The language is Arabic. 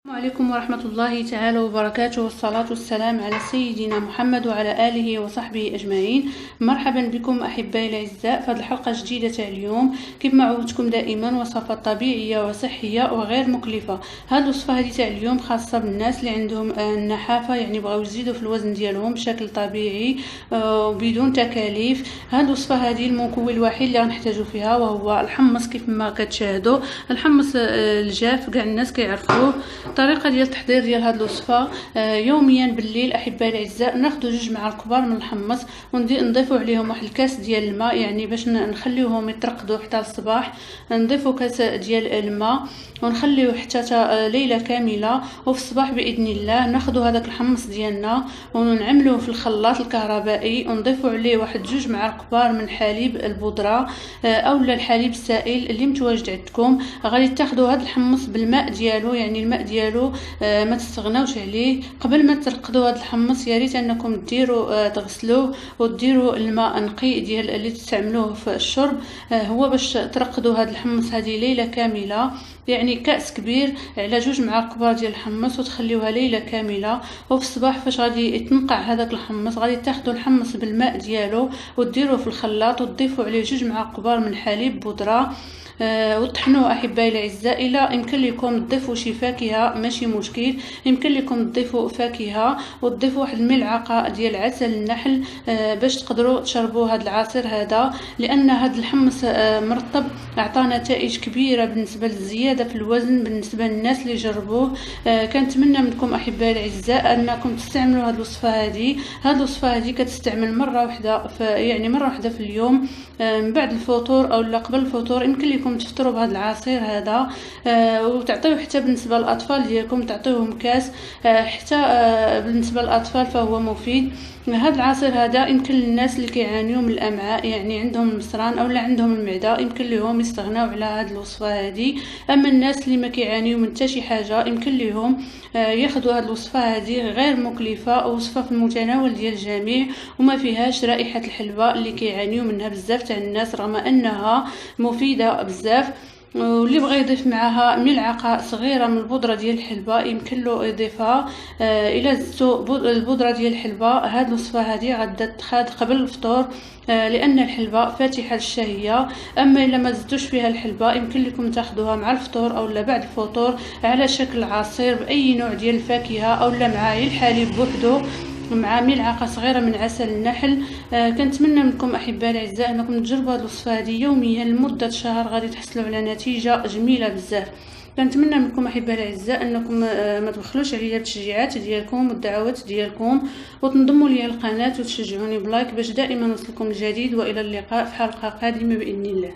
السلام عليكم ورحمة الله تعالى وبركاته، والصلاة والسلام على سيدنا محمد وعلى آله وصحبه أجمعين. مرحبا بكم أحبائي الأعزاء في هذه الحلقة الجديدة تاع اليوم. كيف ما عودتكم دائما وصفات طبيعية وصحية وغير مكلفة. هذه الوصفة هذه تاع اليوم خاصة بالناس اللي عندهم النحافة، يعني بغاو يزيدوا في الوزن ديالهم بشكل طبيعي وبدون تكاليف. هذه الوصفة هذه المكون الوحيد اللي غنحتاجو فيها وهو الحمص. كيف ما كتشاهدوا الحمص الجاف كاع الناس كيعرفوه. الطريقه ديال التحضير ديال هذه الوصفه يوميا بالليل احبائي الاعزاء ناخذ 2 معالق كبار من الحمص ونضيفوا عليهم واحد الكاس ديال الماء، يعني باش نخليوهم يترقدوا حتى الصباح. نضيفوا كاس ديال الماء ونخليوه حتى ليله كامله، وفي الصباح باذن الله ناخذ هذاك الحمص ديالنا ونعملوه في الخلاط الكهربائي ونضيفوا عليه واحد 2 معالق كبار من حليب البودره اولا الحليب السائل اللي متواجد عندكم. غادي تاخذوا هذا الحمص بالماء ديالو، يعني الماء ديالو ما تستغناوش عليه. قبل ما ترقدوا هذا الحمص يا ريت انكم تغسلوه وديروا الماء نقي ديال اللي تستعملوه في الشرب، هو باش ترقدوا هذا الحمص هذه ليله كامله. يعني كاس كبير على 2 معالق كبار ديال الحمص وتخليوها ليله كامله، وفي الصباح فاش غادي يتنقع هذاك الحمص غادي تاخذوا الحمص بالماء ديالو وديروه في الخلاط وتضيفوا عليه 2 معالق كبار من حليب بودره وطحنوه احبائي الاعزاء. الا يمكن لكم تضيفوا شي فاكهه ماشي مشكل، يمكن لكم تضيفوا فاكهه وتضيفوا واحد الملعقه ديال عسل النحل باش تقدروا تشربوا هذا العصير هذا، لان هذا الحمص مرطب عطى نتائج كبيره بالنسبه للزياده في الوزن بالنسبه للناس اللي جربوه. كنتمنى منكم احبائي الاعزاء انكم تستعملوا هذه الوصفه هذه. هذه الوصفه هذه كتستعمل مره واحده مره واحده في اليوم من بعد الفطور او قبل الفطور. يمكن لكم تفطروا بهذا العصير هذا وتعطيوه حتى بالنسبه للاطفال ديالكم، تعطيوهم كاس حتى بالنسبه للاطفال فهو مفيد. هذا العصير هذا يمكن للناس اللي كيعانيوا من الامعاء، يعني عندهم المصران او عندهم المعده، يمكن لهم يستغناو على هذه الوصفه هذه. اما الناس اللي ما كيعانيوا من حتى شي حاجه يمكن لهم ياخذوا هذه الوصفه هذه غير مكلفه، وصفه في المتناول ديال الجميع وما فيهاش رائحه الحلوى اللي كيعانيوا منها بزاف تاع الناس، رغم انها مفيده بزاف. واللي بغى يضيف معها ملعقه صغيره من البودره ديال الحلبه يمكن له يضيفها. الى زدتوا البودره ديال الحلبه هذه الوصفه هذه غادا تخاد قبل الفطور لان الحلبه فاتحه للشهيه. اما الا ما زدتوش فيها الحلبه يمكن لكم تاخذوها مع الفطور او بعد الفطور على شكل عصير باي نوع ديال الفاكهه او مع الحليب بوحدو مع ملعقه صغيره من عسل النحل. كنتمنى منكم احبائي الاعزاء انكم تجربوا هذه الوصفه هذه يوميا لمده شهر، غادي تحصلوا على نتيجه جميله بزاف. كنتمنى منكم احبائي الاعزاء انكم ما تبخلوش عليا بالتشجيعات ديالكم والدعوات ديالكم وتنضموا لي القناه وتشجعوني بلايك باش دائما نوصلكم الجديد. والى اللقاء في حلقه قادمه باذن الله.